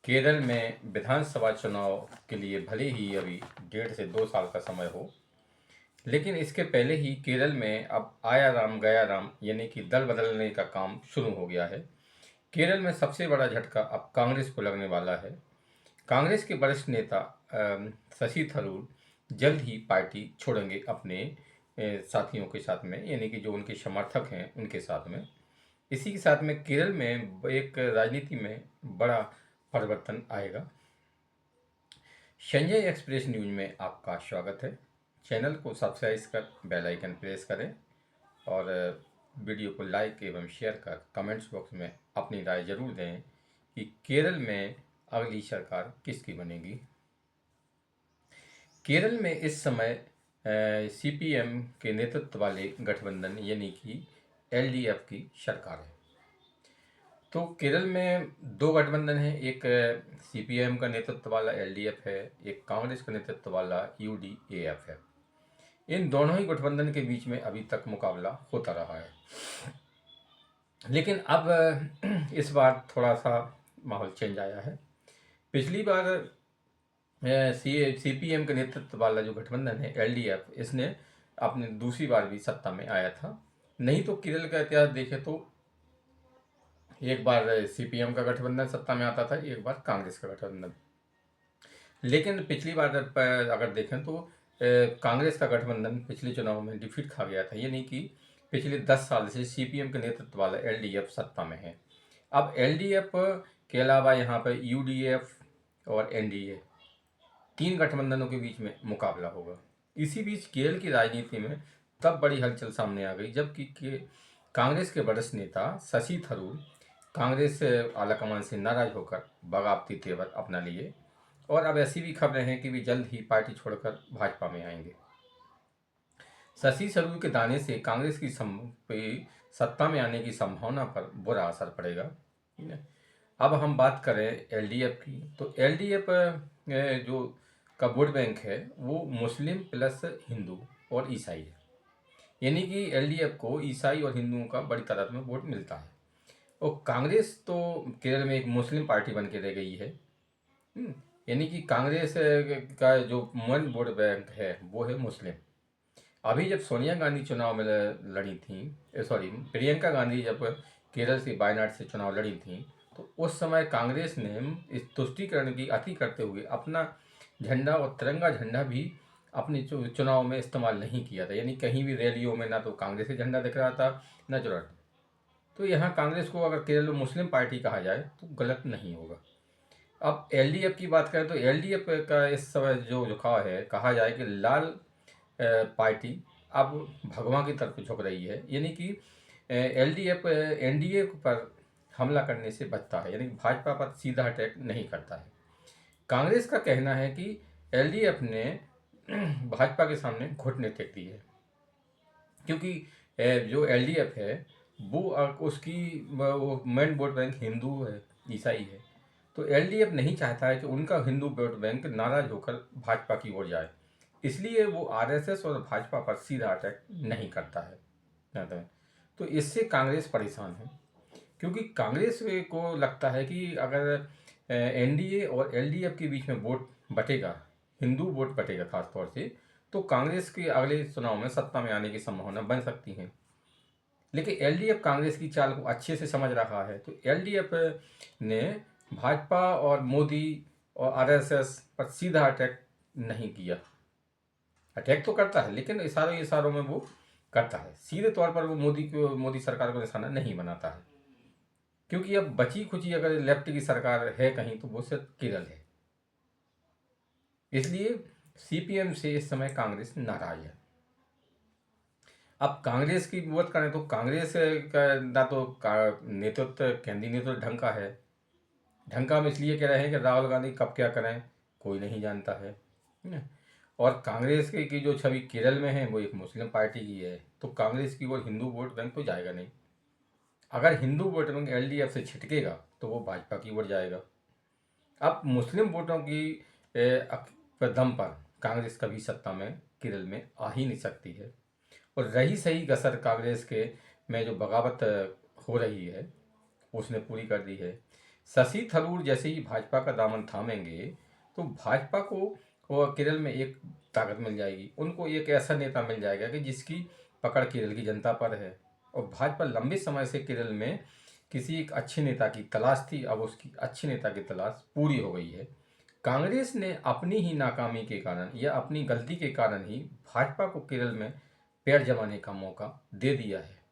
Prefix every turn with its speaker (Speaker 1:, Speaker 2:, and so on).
Speaker 1: केरल में विधानसभा चुनाव के लिए भले ही अभी 1.5 से 2 साल का समय हो, लेकिन इसके पहले ही केरल में अब आया राम गया राम यानी कि दल बदलने का काम शुरू हो गया है। केरल में सबसे बड़ा झटका अब कांग्रेस को लगने वाला है। कांग्रेस के वरिष्ठ नेता शशि थरूर जल्द ही पार्टी छोड़ेंगे अपने साथियों के साथ में, यानी कि जो उनके समर्थक हैं उनके साथ में। इसी के साथ में केरल में एक राजनीति में बड़ा परिवर्तन आएगा। संजय एक्सप्रेस न्यूज में आपका स्वागत है। चैनल को सब्सक्राइब कर बेल आइकन प्रेस करें और वीडियो को लाइक एवं शेयर कर कमेंट्स बॉक्स में अपनी राय जरूर दें कि केरल में अगली सरकार किसकी बनेगी। केरल में इस समय सीपीएम के नेतृत्व वाले गठबंधन यानी कि एलडीएफ की सरकार है। तो केरल में दो गठबंधन हैं, एक सीपीएम का नेतृत्व वाला एलडीएफ है, एक कांग्रेस का नेतृत्व वाला यूडीएफ है। इन दोनों ही गठबंधन के बीच में अभी तक मुकाबला होता रहा है, लेकिन अब इस बार थोड़ा सा माहौल चेंज आया है। पिछली बार सीपीएम के नेतृत्व वाला जो गठबंधन है एलडीएफ, इसने अपने दूसरी बार भी सत्ता में आया था। नहीं तो केरल का इतिहास देखें तो एक बार सीपीएम का गठबंधन सत्ता में आता था, एक बार कांग्रेस का गठबंधन। लेकिन पिछली बार अगर देखें तो कांग्रेस का गठबंधन पिछले चुनाव में डिफीट खा गया था, यानी कि पिछले 10 साल से सीपीएम के नेतृत्व वाला एलडीएफ सत्ता में है। अब एलडीएफ के अलावा यहाँ पर यूडीएफ और एनडीए, तीन गठबंधनों के बीच में मुकाबला होगा। इसी बीच केरल की राजनीति में तब बड़ी हलचल सामने आ गई जबकि कांग्रेस के वरिष्ठ नेता शशि थरूर कांग्रेस आलाकमान से नाराज होकर बगावती तेवर अपना लिए और अब ऐसी भी खबरें हैं कि वे जल्द ही पार्टी छोड़कर भाजपा में आएंगे। शशि थरूर के दाने से कांग्रेस की सत्ता में आने की संभावना पर बुरा असर पड़ेगा। अब हम बात करें एलडीएफ की, तो एलडीएफ जो का वोट बैंक है वो मुस्लिम प्लस हिंदू और ईसाई है, यानी कि एलडीएफ को ईसाई और हिंदुओं का बड़ी तादाद में वोट मिलता है। और कांग्रेस तो केरल में एक मुस्लिम पार्टी बन के रह गई है। यानी कि कांग्रेस का जो मेन वोट बैंक है वो है मुस्लिम। अभी जब सोनिया गांधी चुनाव में लड़ी थी, सॉरी प्रियंका गांधी जब केरल से वायनाड से चुनाव लड़ी थी, तो उस समय कांग्रेस ने इस तुष्टीकरण की अति करते हुए अपना झंडा और तिरंगा झंडा भी अपने चुनाव में इस्तेमाल नहीं किया था। यानी कहीं भी रैलियों में ना तो कांग्रेस का झंडा दिख रहा था न चुनाव। तो यहाँ कांग्रेस को अगर केरल में मुस्लिम पार्टी कहा जाए तो गलत नहीं होगा। अब एलडीएफ की बात करें तो एलडीएफ का इस समय जो झुकाव है, कहा जाए कि लाल पार्टी अब भगवा की तरफ झुक रही है, यानी कि एलडीएफ एनडीए पर हमला करने से बचता है, यानी भाजपा पर सीधा अटैक नहीं करता है। कांग्रेस का कहना है कि एलडीएफ ने भाजपा के सामने घुटने टेक दिए है, क्योंकि जो एलडीएफ है वो उसकी वो मेन वोट बैंक हिंदू है, ईसाई है। तो एलडीएफ नहीं चाहता है कि उनका हिंदू वोट बैंक नाराज होकर भाजपा की ओर जाए, इसलिए वो आरएसएस और भाजपा पर सीधा अटैक नहीं करता है। तो इससे कांग्रेस परेशान है, क्योंकि कांग्रेस को लगता है कि अगर एनडीए और एलडीएफ के बीच में वोट बटेगा, हिंदू वोट बटेगा खास तौर से, तो कांग्रेस के अगले चुनाव में सत्ता में आने की संभावना बन सकती है। लेकिन एलडीएफ कांग्रेस की चाल को अच्छे से समझ रहा है, तो एलडीएफ ने भाजपा और मोदी और आरएसएस पर सीधा अटैक नहीं किया। अटैक तो करता है लेकिन इशारों इशारों में वो करता है, सीधे तौर पर वो मोदी सरकार को निशाना नहीं बनाता है, क्योंकि अब बची खुची अगर लेफ्ट की सरकार है कहीं तो वो सिर्फ केरल है। इसलिए सीपीएम से इस समय कांग्रेस नाराज है। अब कांग्रेस की बात करें तो कांग्रेस का ना तो नेतृत्व केंद्रीय नेतृत्व ढंग का है। ढंग का हम इसलिए कह रहे हैं कि राहुल गांधी कब क्या करें कोई नहीं जानता है ना? और कांग्रेस की जो छवि केरल में है वो एक मुस्लिम पार्टी की है, तो कांग्रेस की ओर हिंदू वोट बैंक तो जाएगा नहीं। अगर हिंदू वोट बैंक एलडीएफ से छिटकेगा तो वो भाजपा की ओर जाएगा। अब मुस्लिम वोटों की दम पर कांग्रेस कभी सत्ता में केरल में आ ही नहीं सकती है। और रही सही कसर कांग्रेस के में जो बगावत हो रही है उसने पूरी कर दी है। शशि थरूर जैसे ही भाजपा का दामन थामेंगे तो भाजपा को और केरल में एक ताकत मिल जाएगी, उनको एक ऐसा नेता मिल जाएगा कि जिसकी पकड़ केरल की जनता पर है। और भाजपा लंबे समय से केरल में किसी एक अच्छे नेता की तलाश थी, अब उसकी अच्छे नेता की तलाश पूरी हो गई है। कांग्रेस ने अपनी ही नाकामी के कारण या अपनी गलती के कारण ही भाजपा को केरल में पैर जमाने का मौका दे दिया है।